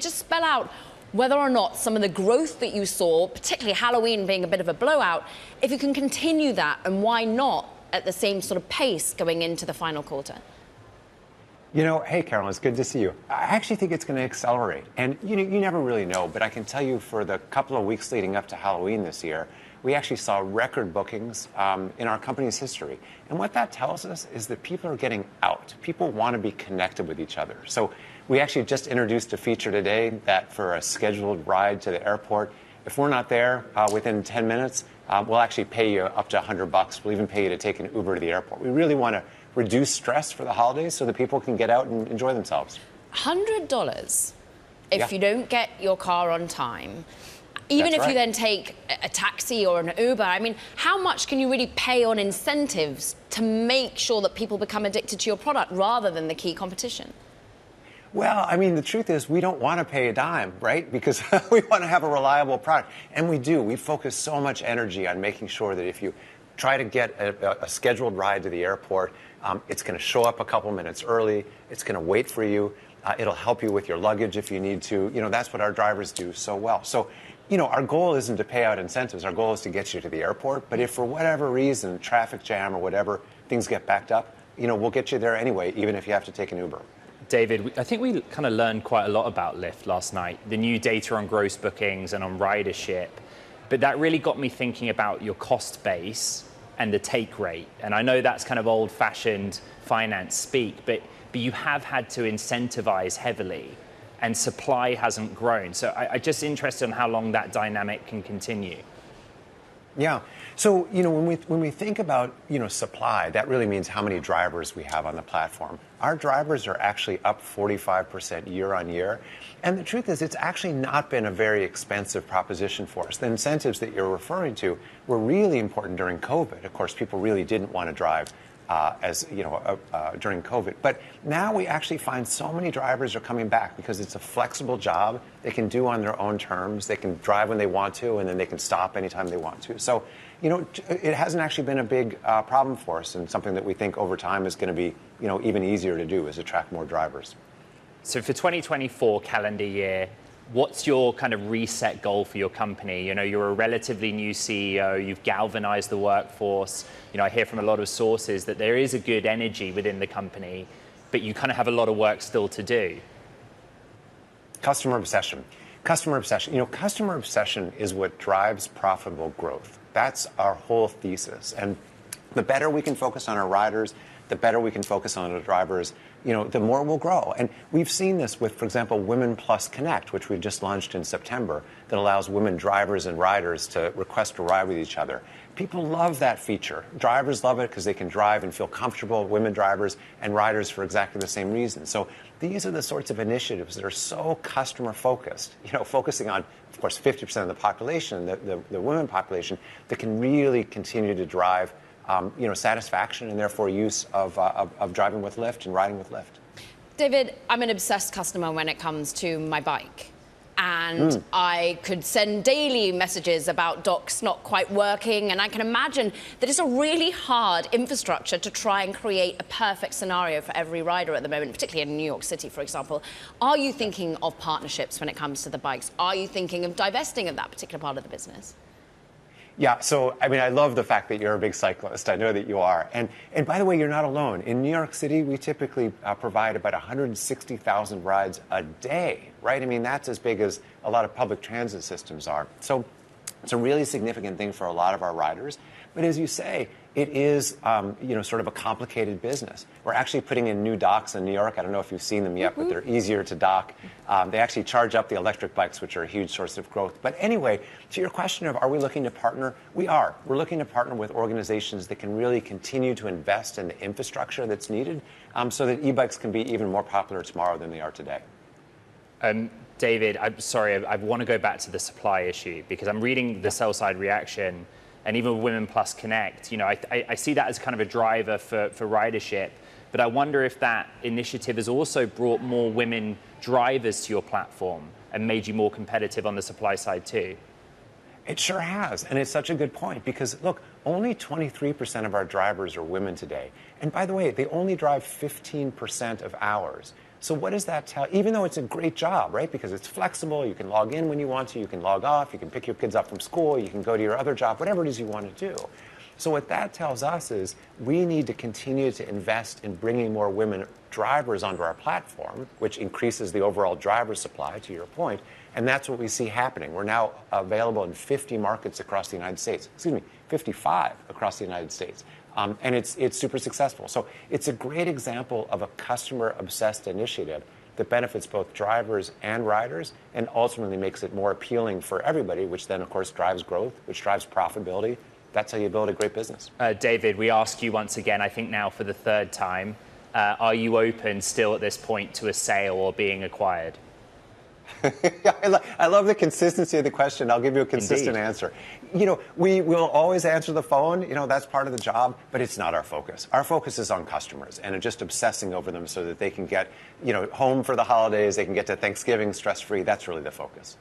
Just spell out whether or not some of the growth that you saw, particularly Halloween being a bit of a blowout, if you can continue that, and why not at the same sort of pace going into the final quarter? You know, hey, Carolyn, it's good to see you. I actually think it's going to accelerate. And, you never really know, but I can tell you for the couple of weeks leading up to Halloween this year, we actually saw record bookings in our company's history. And what that tells us is that people are getting out. People want to be connected with each other. So we actually just introduced a feature today that for a scheduled ride to the airport, if we're not there within 10 minutes, we'll actually pay you up to $100. We'll even pay you to take an Uber to the airport. We really want to reduce stress for the holidays so that people can get out and enjoy themselves. $100 if you don't get your car on time. Even if you then take a taxi or an Uber, I mean, how much can you really pay on incentives to make sure that people become addicted to your product rather than the key competition? Well, I mean, the truth is we don't want to pay a dime, right? Because we want to have a reliable product. And we do. We focus so much energy on making sure that if you try to get a scheduled ride to the airport, it's going to show up a couple minutes early. It's going to wait for you. It'll help you with your luggage if you need to. That's what our drivers do so well. So, our goal isn't to pay out incentives. Our goal is to get you to the airport. But if for whatever reason, traffic jam or whatever, things get backed up, we'll get you there anyway, even if you have to take an Uber. David, I think we kind of learned quite a lot about Lyft last night, the new data on gross bookings and on ridership. But that really got me thinking about your cost base and the take rate. And I know that's kind of old-fashioned finance speak, but you have had to incentivize heavily, and supply hasn't grown. So I'm just interested in how long that dynamic can continue. Yeah. So, when we think about, supply, that really means how many drivers we have on the platform. Our drivers are actually up 45% year on year. And the truth is, it's actually not been a very expensive proposition for us. The incentives that you're referring to were really important during COVID. Of course, people really didn't want to drive during COVID. But now we actually find so many drivers are coming back because it's a flexible job they can do on their own terms. They can drive when they want to, and then they can stop anytime they want to. So, it hasn't actually been a big problem for us, and something that we think over time is going to be, even easier to do is attract more drivers. So for 2024 calendar year, what's your kind of reset goal for your company? You're a relatively new CEO. You've galvanized the workforce. I hear from a lot of sources that there is a good energy within the company, but you kind of have a lot of work still to do. Customer obsession. Customer obsession. Customer obsession is what drives profitable growth. That's our whole thesis. And the better we can focus on our riders, the better we can focus on our drivers, the more we'll grow. And we've seen this with, for example, Women Plus Connect, which we just launched in September, that allows women drivers and riders to request a ride with each other. People love that feature. Drivers love it because they can drive and feel comfortable, women drivers and riders for exactly the same reason. So these are the sorts of initiatives that are so customer focused, focusing on, of course, 50% of the population, the women population, that can really continue to drive satisfaction and therefore use of driving with Lyft and riding with Lyft. David, I'm an obsessed customer when it comes to my bike. And I could send daily messages about docks not quite working. And I can imagine that it's a really hard infrastructure to try and create a perfect scenario for every rider at the moment, particularly in New York City, for example. Are you thinking of partnerships when it comes to the bikes? Are you thinking of divesting of that particular part of the business? Yeah, so, I love the fact that you're a big cyclist. I know that you are. And by the way, you're not alone. In New York City, we typically provide about 160,000 rides a day, right? That's as big as a lot of public transit systems are. So it's a really significant thing for a lot of our riders. But as you say, it is, sort of a complicated business. We're actually putting in new docks in New York. I don't know if you've seen them yet, but they're easier to dock. They actually charge up the electric bikes, which are a huge source of growth. But anyway, to your question of are we looking to partner? We are. We're looking to partner with organizations that can really continue to invest in the infrastructure that's needed so that e-bikes can be even more popular tomorrow than they are today. David, I'm sorry, I want to go back to the supply issue because I'm reading the sell-side reaction. And even with Women Plus Connect, I see that as kind of a driver for ridership. But I wonder if that initiative has also brought more women drivers to your platform and made you more competitive on the supply side too. It sure has. And it's such a good point because, look, only 23% of our drivers are women today. And by the way, they only drive 15% of hours. So what does that tell? Even though it's a great job, right? Because it's flexible, you can log in when you want to, you can log off, you can pick your kids up from school, you can go to your other job, whatever it is you want to do. So what that tells us is we need to continue to invest in bringing more women drivers onto our platform, which increases the overall driver supply, to your point. And that's what we see happening. We're now available in 50 markets across the United States. 55 across the United States. And it's super successful. So it's a great example of a customer-obsessed initiative that benefits both drivers and riders and ultimately makes it more appealing for everybody, which then, of course, drives growth, which drives profitability. That's how you build a great business. David, we ask you once again, I think now for the third time, are you open still at this point to a sale or being acquired? I love the consistency of the question. I'll give you a consistent answer. We will always answer the phone. That's part of the job, but it's not our focus. Our focus is on customers and just obsessing over them so that they can get, home for the holidays, they can get to Thanksgiving stress-free. That's really the focus.